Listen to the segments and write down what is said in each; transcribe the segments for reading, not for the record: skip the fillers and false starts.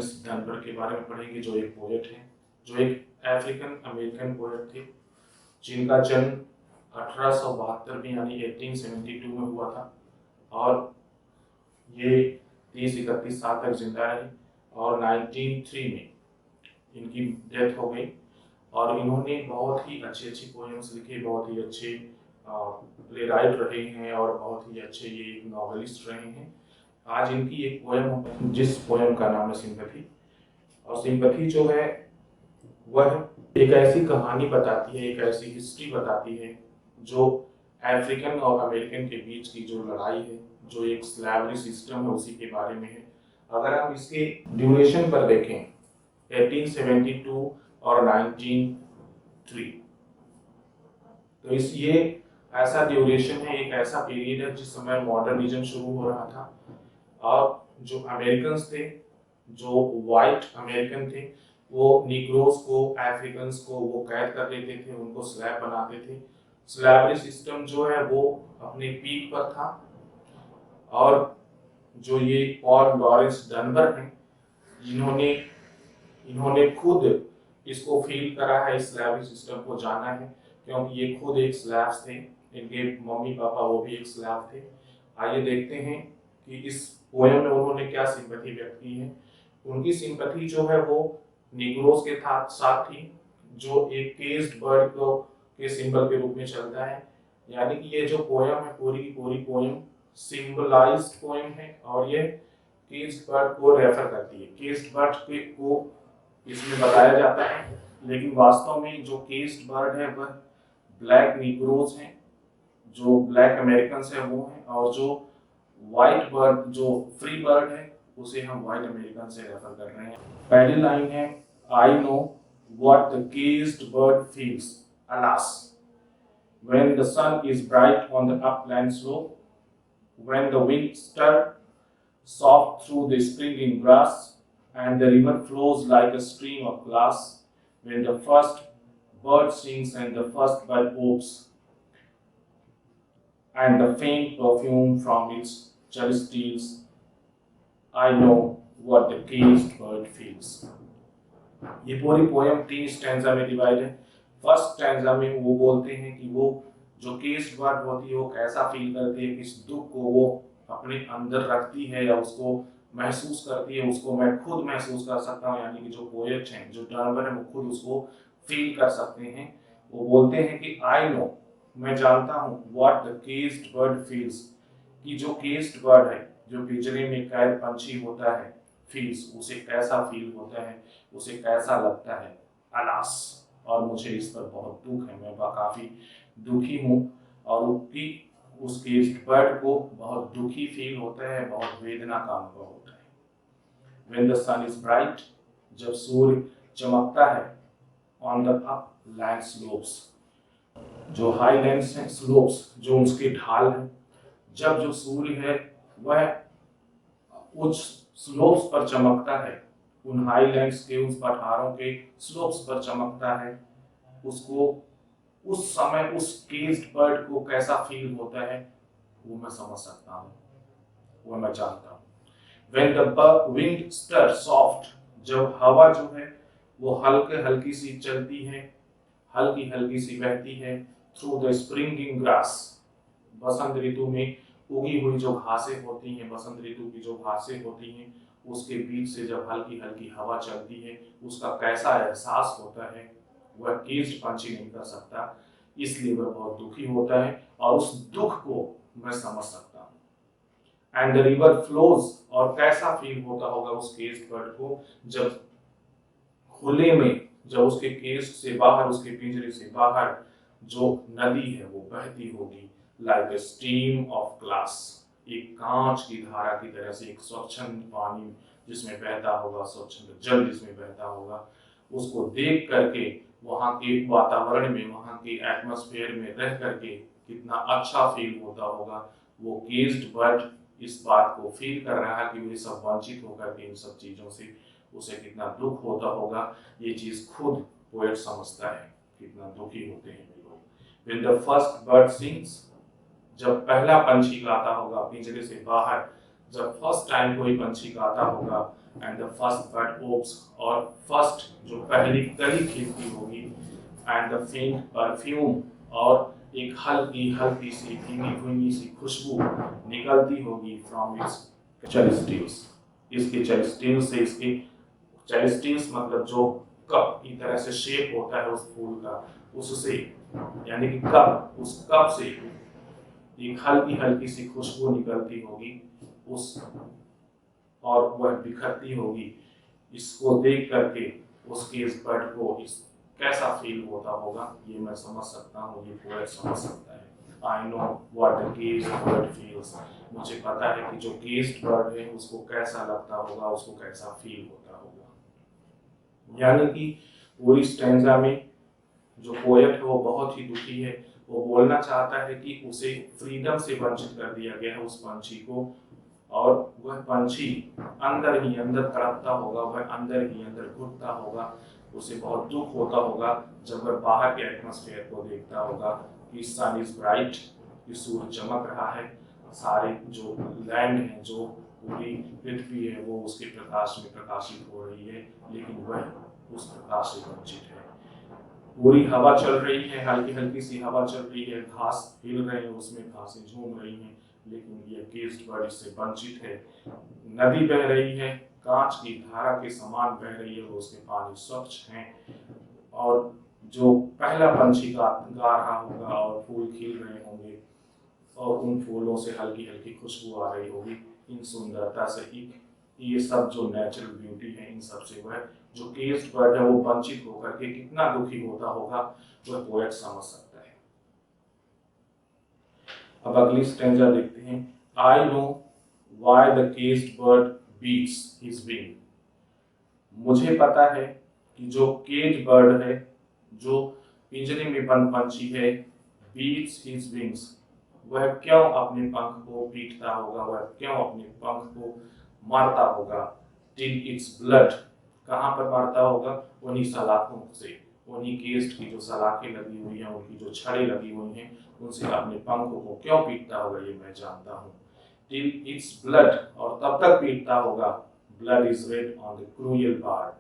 Lawrence Dunbar के बारे में पढ़ेंगे, जो एक पोएट हैं, जो एक अफ्रीकन अमेरिकन पोएट थे, जिनका जन्म 1872 में यानी 1872 में हुआ था और ये 30-31 साल तक जिंदा रहे और 1903 में इनकी डेथ हो गई। और इन्होंने बहुत ही अच्छी पोएम्स लिखे, बहुत ही अच्छे प्ले राइट रहे हैं और बहुत ही अच्छे ये नॉवेलिस्ट रहे हैं। आज इनकी एक पोएम, जिस पोएम का नाम है सिंपैथी, और सिंपैथी जो है वह एक ऐसी कहानी बताती है, एक ऐसी हिस्ट्री बताती है जो अफ्रीकन और अमेरिकन के बीच की जो लड़ाई है, जो एक स्लैवरी सिस्टम है, उसी के बारे में है। अगर आप इसके ड्यूरेशन पर देखें 1872 और 1903, तो इस ये ऐसा ड्यूरेशन है, एक ऐसा पीरियड है जिस समय मॉडर्निज्म शुरू हो रहा था और जो अमेरिकन थे, जो वाइट अमेरिकन थे, वो निग्रोस को, अफ्रीकन को वो कैद कर लेते थे, उनको स्लैब बनाते थे। स्लैवरी सिस्टम जो है वो अपने पीक पर था और जो ये पॉल लॉरेंस डनबर हैं, इन्होंने खुद इसको फील करा है, इस स्लैवरी सिस्टम को जाना है, क्योंकि ये खुद एक स्लैव्स थे, इनके मम्मी पापा वो भी एक स्लैव थे। आइए देखते हैं कि इस पोएम में उन्होंने क्या सिंपैथी व्यक्त की है। उनकी सिंपैथी जो है वो निग्रोस के साथ थी, जो एक केज्ड बर्ड को के सिंबल के रूप में चलता है। यानी कि ये जो पोएम है, पूरी की पूरी पोएम सिंबलाइज्ड पोएम है और ये केज्ड बर्ड को रेफर करती है। केज्ड बर्ड को इसमें बताया जाता है, लेकिन वास्तव में जो केज्ड बर्ड है वह ब्लैक निग्रोस हैं, जो ब्लैक अमेरिकन है वो हैं, और जो व्हाइट बर्ड, जो फ्री बर्ड है, उसे हम व्हाइट अमेरिकन से रेफर कर रहे हैं। पहली लाइन है, I know what the caged bird feels, alas, when the sun is bright on the upland slope, when the wind stir soft through the springing grass, and the river flows like a stream of glass, when the first bird sings and the first bud opes, and the faint perfume from its chalice steals, I know what the caged bird feels. ये पूरी poem 3 stanza में divide है। First stanza में वो बोलते हैं कि वो जो केज्ड बर्ड होती है वो कैसा फील करती है, किस दुख को वो अपने अंदर रखती है या उसको महसूस करती है, उसको मैं खुद महसूस कर सकता हूँ। यानी कि जो पोएट हैं, जो डनबर है, वो खुद उसको फील कर सकते हैं। वो बोलते हैं कि आई नो, मैं जानता हूँ, what the caged bird feels, कि जो केज्ड बर्ड है, जो पिंजरे में कैद पंछी होता है, फील्स, उसे कैसा फील होता है, उसे कैसा लगता है। अलास, और मुझे इस पर बहुत दुख है, मैं काफी दुखी हूँ। और उस केज्ड बर्ड को बहुत दुखी फील होता है, बहुत वेदना का अनुभव होता है। When the sun is bright, जब सूर्य चमकता है, on the upland slopes, जो हाईलैंड्स हैं, स्लोप्स जो उसके ढाल हैं, जब जो सूर्य है वह उच्च स्लोप्स पर चमकता है, उन हाईलैंड्स के, उस पठारों के स्लोप्स पर चमकता है, उसको उस समय उस केज्ड बर्ड को कैसा फील होता है वो मैं समझ सकता हूँ, वो मैं जानता हूँ। When the wind stirs soft, जब हवा जो है वो हल्की सी चलती है, हल्की सी बहती है, through the springing grass, बसंत ऋतु में उगी हुई जो घासें होती हैं, बसंत ऋतु की जो घासें होती हैं, उसके बीच से जब हल्की हवा चलती है, उसका कैसा एहसास होता है वह केज्ड पंछी नहीं कर सकता, इसलिए वह बहुत दुखी होता है और उस दुख को मैं समझ सकता हूँ। एंड द रिवर फ्लोज, और कैसा फील होता होगा उस केज्ड बर्ड को जब खुले में, जब उसके केज से बाहर, उसके पिंजरे से बाहर जो नदी है वो बहती होगी, like a stream of glass, एक कांच की धारा की तरह से, एक स्वच्छंद पानी जिसमें बहता होगा, स्वच्छंद जल जिसमें बहता होगा, उसको देख करके वहाँ के वातावरण में, वहाँ के एटमॉस्फेयर में रह करके कितना अच्छा फील होता होगा। वो केज्ड बर्ड इस बात को फील कर रहा है कि वे सब वंचित होकर के इन सब चीजों से उसे कितना दुख होता होगा। ये चीज खुद पोएट समझता है, कितना दुखी होते हैं लोग। When the first bird sings, जब पहला पंछी गाता होगा पिंजरे से बाहर, जब फर्स्ट टाइम कोई पंछी गाता होगा and the first bird opes, और फर्स्ट जो पहली कली खिलती होगी, एंड द फेंट परफ्यूम, और एक हल्की हल्की सी भीनी भीनी सी खुशबू निकलती होगी फ्रॉम इट्स चेलिस्टिल्स। इसके चेलिस्टिल्स से, इसके चेलिस्टिल्स मतलब जो कप की तरह से शेप होता है उस फूल का, उससे यानी कि कप, उस कप से एक हल्की हल्की सी खुशबू निकलती होगी उस, और वह बिखरती होगी। इसको देख करके उसके इस बर्ड को इस कैसा फील होता होगा, ये मैं समझ सकता हूँ, ये पोएट समझ सकता है। I know what the caged bird feels. मुझे पता है कि जो केज्ड बर्ड है उसको कैसा लगता होगा, उसको कैसा फील होता होगा। यानी कि पूरी स्टैंजा में जो पोएट है वो बहुत ही दुखी है। वो बोलना चाहता है कि उसे फ्रीडम से वंचित कर दिया गया है, उस पंछी को, और वह पंछी अंदर ही अंदर तड़पता होगा, वह अंदर ही अंदर घुटता होगा। उसे बहुत दुख होता होगा जब वह बाहर के एटमॉस्फेयर को देखता होगा कि सन इज ब्राइट, कि सूरज चमक रहा है, सारे जो लैंड है, जो पूरी पृथ्वी है, वो उसके प्रकाश में प्रकाशित हो रही है, लेकिन वह उस प्रकाश से वंचित है। पूरी हवा चल रही है, हल्की हल्की सी हवा चल रही है, घास हिल रहे हैं, उसमें घासें झूम रही हैं, लेकिन यह केज्ड बर्ड इससे वंचित है। नदी बह रही है, कांच की धारा के समान बह रही है, उसके पानी स्वच्छ हैं, और जो पहला पंछी गा रहा होगा और फूल खिल रहे होंगे, और उन फूलों से हल्की हल्की खुशबू आ रही होगी। इन सुंदरता से, ये सब जो नेचुरल ब्यूटी है, इन सब से वह जो केज्ड बर्ड है वो वंचित होकर के कितना दुखी होता होगा, वह पोएट समझ सकता है। अब अगली स्टैंजा देखते हैं। I know why the caged bird beats his wing. मुझे पता है कि जो केज बर्ड है, जो पिंजरे में बंद पंछी है, बीट्स हिज विंग्स, वह क्यों अपने पंख को पीटता होगा, वह क्यों अपने पंख को मारता होगा। टिल इट्स ब्लड, कहाँ पर मारता होगा, उन्हीं सलाखों से, उन्हीं केस्ट की जो सलाखें लगी हुई हैं, उनकी जो छड़ें लगी हुई हैं, उनसे अपने पंखों को क्यों पीटता होगा, ये मैं जानता हूँ। टिल इट्स ब्लड, और तब तक पीटता होगा, blood is red on the cruel bar,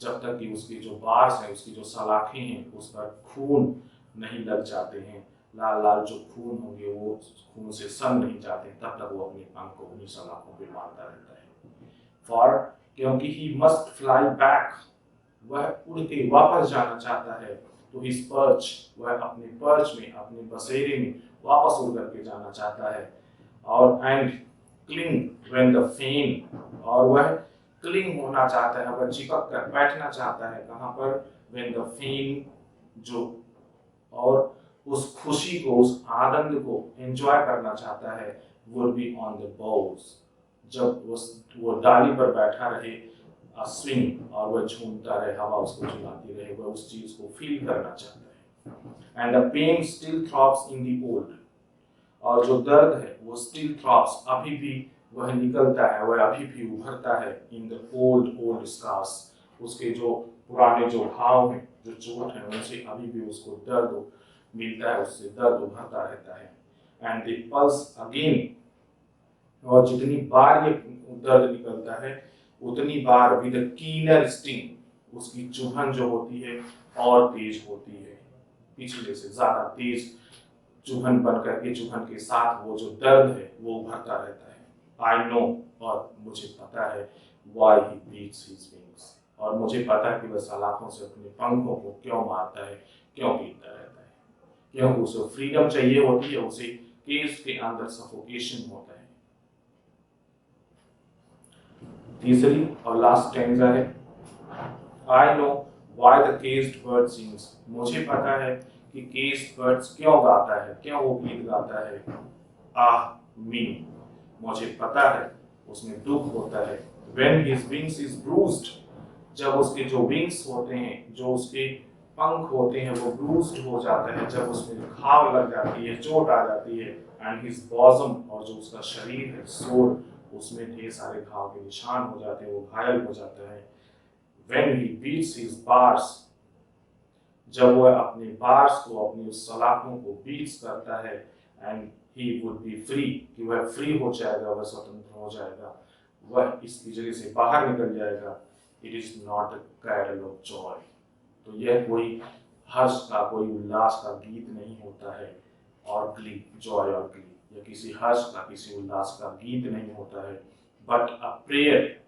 जब तक कि उसकी जो बार्स हैं, उसकी जो सलाखें हैं, उस पर खून नहीं लग जाते हैं, लाल लाल जो खून होंगे वो खून से सन नहीं जाते, तब तक वो अपने पंख को उन्हीं सलाखों पे मारता रहता है। फॉर, क्योंकि ही मस्ट फ्लाई बैक, वह उड़ के वापस जाना चाहता है, तो हिज पर्च, वह अपने पर्च में, अपने बसेरे में वापस उड़ करके जाना चाहता है। और एंड क्लिंग व्हेन द फेन, और वह क्लिंग होना चाहता है, वह चिपक कर बैठना चाहता है, कहाँ पर, व्हेन द फेन, जो, और उस खुशी को, उस आनंद को एंजॉय करना चाहता है, would be on the boughs, जब वो डाली पर बैठा रहे, स्विंग, और वह झूमता रहे, हवा उसको झुलाती रहे, वह उस चीज को फील करना चाहता है। And the pain still throbs in the old, और जो दर्द है वो स्टिल थ्रॉब्स, अभी भी वह निकलता है, वह अभी भी उभरता है, इन द ओल्ड स्कार्स, उसके जो पुराने जो घाव हैं, जो चोट है, उनसे अभी भी उसको दर्द मिलता है, उससे दर्द उभरता रहता है। एंड दे पल्स अगेन, और जितनी बार ये दर्द निकलता है, उतनी बार विद कीनर स्टिंग, उसकी चुभन जो होती है और तेज होती है, पिछले से ज्यादा तेज चुभन बन करके, चुभन के साथ वो जो दर्द है वो उभरता रहता है। आई नो, और मुझे पता है, why he beats his wings, और मुझे पता है कि वह सलाखों से अपने पंखों को क्यों मारता है, क्यों पीटता रहता है, क्यों उसे फ्रीडम चाहिए होती है, उसे केज के अंदर सफोकेशन होता है। तीसरी और लास्ट स्टैंजा है। आई know why the caged bird sings, मुझे पता है कि केज्ड बर्ड्स क्यों गाता है, क्यों वो गीत गाता है। आह मी, मुझे पता है उसमें दुख होता है। When his wings is bruised, जब उसके जो विंग्स होते हैं, जो उसके पंख होते हैं, वो ब्रूस्ड हो जाता है, जब उसमें घाव लग जाती है, चोट आ जाती है। एंड हिज बॉजम, और जो उसका शरीर है, सोल, उसमें ढेर सारे घाव के निशान हो जाते हैं, वो घायल हो जाता है। When he beats his bars, जब वह अपने बार्स को, अपनी उस सलाखों को बीट्स करता है, and he would be free, कि वह फ्री हो जाएगा, वह स्वतंत्र हो जाएगा, वह इस पिंजरे से बाहर निकल जाएगा। It is not a carol of joy, तो यह कोई हर्ष का, कोई उल्लास का गीत नहीं होता है, और ग्ली, जॉय और ग्ली, यह किसी हर्ष का, किसी उल्लास का गीत नहीं होता है, बट अ प्रेयर,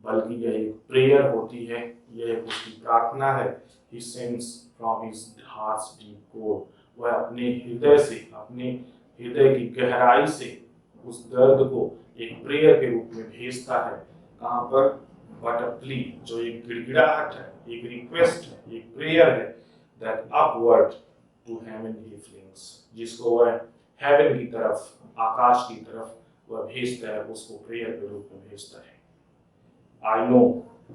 बल्कि यह एक प्रेयर होती है, यह एक उसकी प्रार्थना है। He sends from his heart's deep core, वह अपने हृदय से, अपने हृदय की गहराई से उस दर्द को एक प्रेयर के रूप में भेजता है। कहाँ पर? बट अ प्ली, जो एक गिड़गिड़ाहट है, एक रिक्वेस्ट है, एक प्रेयर है, that upward to heaven he flings, जिसको वह हेवन की तरफ, आकाश की तरफ वह भेजता है, उसको प्रेयर के रूप में भेजता है। आई नो,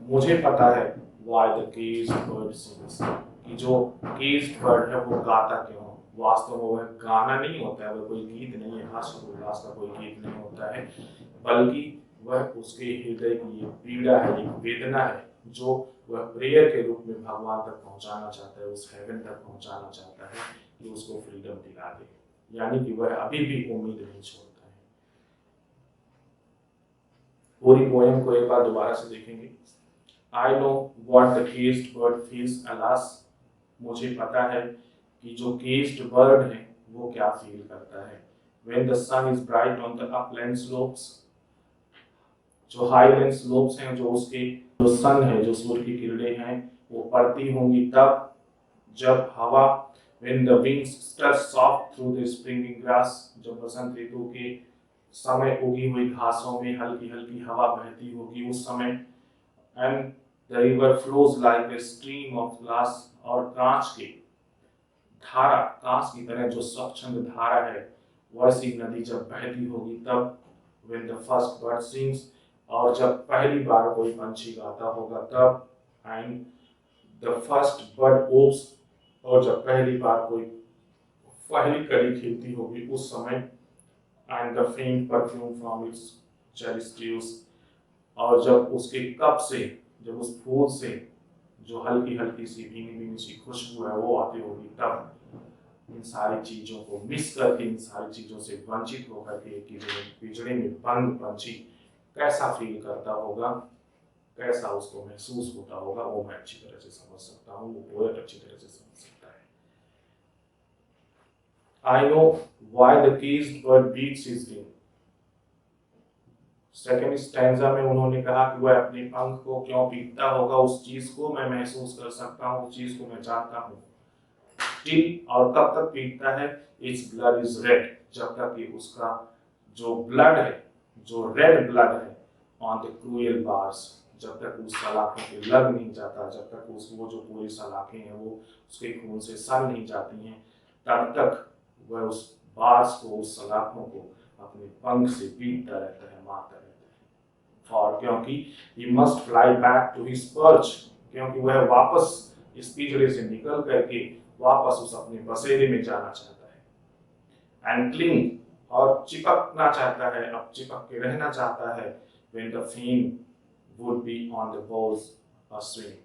मुझे पता है, why the caged bird sings, कि जो caged bird है वो गाता क्यों। वास्तव में वह गाना नहीं होता है, वह कोई गीत नहीं है, हर्ष उल्लास का कोई गीत नहीं होता है, बल्कि वह उसके हृदय की एक पीड़ा है, एक वेदना है, जो वह प्रेयर के रूप में भगवान तक पहुंचाना चाहता है, उस हेवन तक पहुंचाना चाहता है कि उसको फ्रीडम दिला दे, यानी कि वह अभी भी उम्मीद नहीं छोड़ता है। पूरी पोएम को एक बार दोबारा से देखेंगे। I know what the caged bird feels, alas, मुझे पता है कि जो caged bird है वो क्या फील करता है। When the sun is bright on the upland slopes, जो हाईलैंड स्लोप्स हैं, जो उसके जो सन है, जो सूर्य की किरणें हैं वो पड़ती होंगी तब, जब हवा, when the wings stir soft through the springing grass, जब बसंत ऋतु के समय उगी हुई घासों में हल्की हल्की हवा बहती होगी उस समय, and the river flows like a stream of glass, और कांच की धारा, कांच की तरह जो स्वच्छंद धारा है, वैसी नदी जब बहती होगी तब, when the first bird sings, और जब पहली बार कोई पंछी गाता होगा तब, and the first bird opes, और जब पहली बार कोई पहली कड़ी खिलती होगी उस समय, and the faint perfume from its cherry dews, और जब उसके कप से, जब उस फूल से जो हल्की हल्की सी भीनी भीनी सी खुशबू है वो आती होगी तब, इन सारी चीजों को मिस करके, इन सारी चीजों से वंचित होकर के पिंजरे में बंद पंछी कैसा फील करता होगा, कैसा उसको महसूस होता होगा, वो मैं अच्छी तरह से समझ सकता हूँ, वो पोएट अच्छी तरह से समझ सकता है। I know why the caged bird beats his wing. Second stanza में उन्होंने कहा कि वह अपने पंख को क्यों पीटता होगा, उस चीज को मैं महसूस कर सकता हूँ, उस चीज को मैं जानता हूँ। टिल, और कब तक पीटता है? इट्स ब्लड इज रेड, जब तक कि उसका जो ब्लड है, जो रेड ब्लड है, ऑन द क्रूएल बार्स, जब तक उस सलाखों पे लग नहीं जाता, जब तक उस वो जो पूरी सलाखें हैं वो उसके खून से सन नहीं जाती हैं, तब तक वह उस बार्स को, उस सलाखों को अपने पंख से पीटता रहता है, मारता रहता है। और क्योंकि he must fly back to his perch, क्योंकि वह वापस इस पिंजरे से निकल करके वापस उस अपने बसेरे में जाना चाहता है। and cling, और चिपकना चाहता है, अब चिपक के रहना चाहता है। when the flame would be on the boughs swing,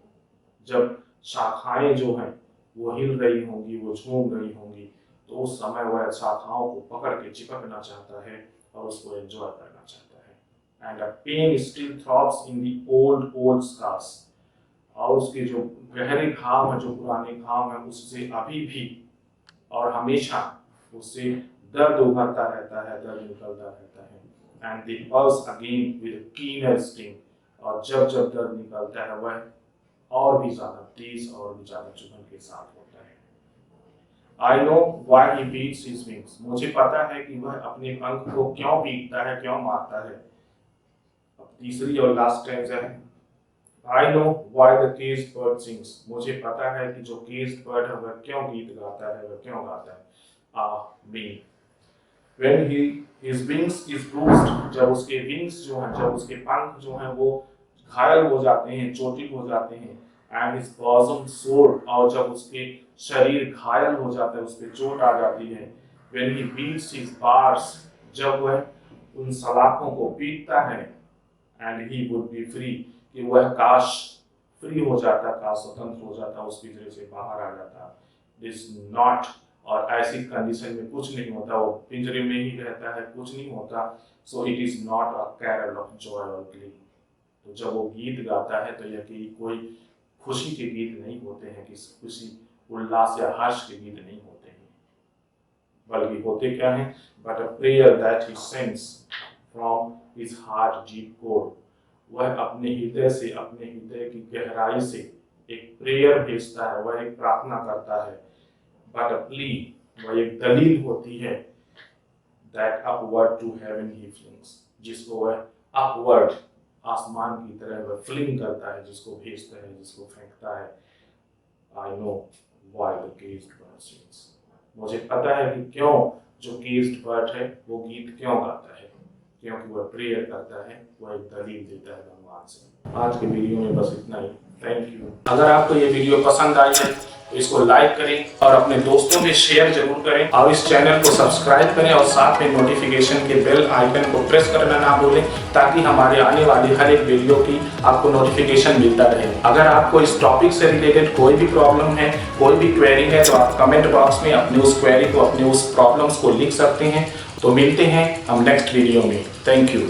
जब शाखाएं जो हैं वो हिल रही होंगी, वो झूम रही होंगी, तो उस समय वह शाखाओं को पकड़ के चिपकना चाहता है और उसको एंजॉय करना चाहता है। And a pain still throbs in the old scars, और उसके जो गहरे घाव हैं, जो पुराने घाव हैं, उससे अभी भी और हमेशा उससे दर्द उभरता रहता है, दर्द निकलता रहता है। And they pulse again with keener sting, और जब जब दर्द निकलता है वह और भी ज्यादा तेज और भी ज्यादा चुभन के साथ होता है। I know why he beats his wings, मुझे पता है कि वह अपने पंख को क्यों पीटता है, क्यों मारता है। अब तीसरी और लास्ट स्टैंजा है। I know why the caged bird sings, मुझे पता है कि जो caged bird है वह क्यों गीत गाता है, वह क्यों गाता है। Me, when his wings is bruised, जब उसके wings जो हैं, जब उसके पंख जो हैं वो घायल हो जाते हैं, चोटिल हो जाते हैं, and his bosom sore, और जब उसके शरीर घायल हो जाता है, उस पर चोट आ जाती है। when he beats his bars, जब वह उन सलाखों को पीटता है, and he would be free, कि वह काश फ्री हो जाता, काश स्वतंत्र हो जाता, उस पिंजरे से बाहर आ जाता। This is not और ऐसी कंडीशन में कुछ नहीं होता, वो पिंजरे में ही रहता है, कुछ नहीं होता, so it is not a carol of joy और ग्ली। तो जब वो गीत गाता है तो यह कि कोई खुशी के गीत नहीं होते हैं, कि खुशी उल्लास या हर्ष के गीत नहीं होते हैं, बल्कि होते क्या हैं, but a prayer that he sense from his heart deep core. वह अपने हृदय से, अपने हृदय की गहराई से एक प्रेयर भेजता है, वह एक प्रार्थना करता है, बट अ प्ली, वह एक दलील होती है, that upward to heaven he flings, जिसको वह अपवर्ड आसमान की तरह वह फ्लिंग करता है, जिसको भेजता है, जिसको फेंकता है। आई know why the caged bird sings, मुझे पता है कि क्यों जो केज्ड बर्ड है वो गीत क्यों गाता है, क्योंकि वह प्रेयर करता है, वह एक दलील देता है भगवान से। आज के वीडियो में बस इतना ही। Thank you. अगर आपको ये वीडियो पसंद आई है तो इसको लाइक करें और अपने दोस्तों में शेयर जरूर करें, और इस चैनल को सब्सक्राइब करें और साथ में नोटिफिकेशन के बेल आइकन को प्रेस करना ना भूलें, ताकि हमारे आने वाली हर एक वीडियो की आपको नोटिफिकेशन मिलता रहे। अगर आपको इस टॉपिक से रिलेटेड कोई भी प्रॉब्लम है, कोई भी क्वेरी है, तो आप कमेंट बॉक्स में अपनी उस क्वेरी को, अपनी उस प्रॉब्लम्स को लिख सकते हैं। तो मिलते हैं हम नेक्स्ट वीडियो में। Thank you.